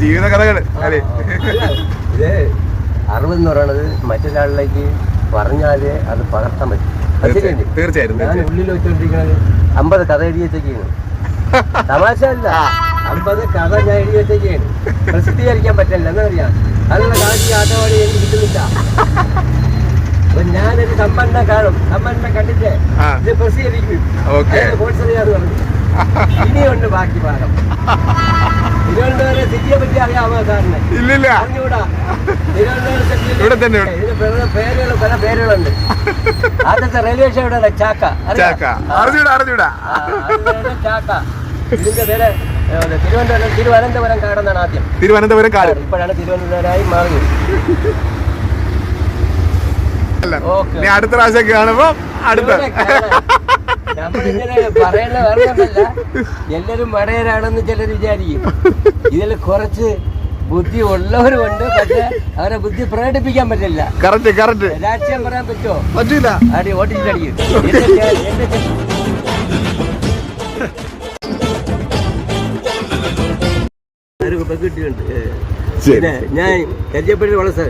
ജീവിത കഥകൾ. ഇത് അറിവെന്ന് പറയണത് മറ്റൊരാളിലേക്ക് പറഞ്ഞാലേ അത് പകർത്താൻ പറ്റും. തീർച്ചയായിട്ടും ഞാൻ ഉള്ളിൽ വെച്ചോണ്ടിരിക്കുന്നത് 50 കഥ എഴുതി വെച്ചൊക്കെയാണ്. തമാശ അല്ല, 50 കഥ ഞാൻ എഴുതി വെച്ചൊക്കെയാണ്. പ്രസിദ്ധീകരിക്കാൻ പറ്റില്ല എന്താ പറയാ, അതിനുള്ള കാശി ആട്ടവാടി എനിക്ക് കിട്ടുന്നില്ല. അപ്പൊ ഞാനൊരു സമ്പന്ന കാണും, സമ്പന്ന കണ്ടിട്ട് ഇത് പ്രസിദ്ധീകരിക്കും, സ്പോൺസർ ചെയ്യാന്ന് പറഞ്ഞു. ഇനിയുണ്ട് ബാക്കി ഭാഗം. തിരുവനന്തപുരം സിറ്റിയെ പറ്റി അറിയാമോ സാറിന്? ഇല്ലില്ല. അറിഞ്ഞൂടാ. തിരുവനന്തപുരം ഇതിന് പേരുകൾ, പല പേരുകളുണ്ട്. ആദ്യത്തെ റെയിൽവേ സ്റ്റേഷൻ ഇവിടെ ചാക്ക. ചാക്ക. ഇതിന്റെ പേര് തിരുവനന്തപുരം കാടെന്നാണ് ആദ്യം. തിരുവനന്തപുരം കാട്. ഇപ്പോഴാണ് തിരുവനന്തപുരമായി മാറിയത്. അടുത്ത പ്രാവശ്യം കാണുമ്പോ അടുത്ത നമ്മളിങ്ങനെ പറയുന്ന വേറൊന്നല്ല, എല്ലാരും മടയരാണെന്ന് ചിലർ വിചാരിക്കും. ഇതിൽ കുറച്ച് ബുദ്ധി ഉള്ളവരുമുണ്ട്, പക്ഷെ അവരെ ബുദ്ധി പ്രകടിപ്പിക്കാൻ പറ്റില്ല. രാഷ്ട്രീയം പറയാൻ പറ്റുമോ? പറ്റൂല. അടി ഓട്ടിച്ചടിക്കും. പെൺകുട്ടിയുണ്ട്. പിന്നെ ഞാൻ പരിചയപ്പെട്ട് വളരെ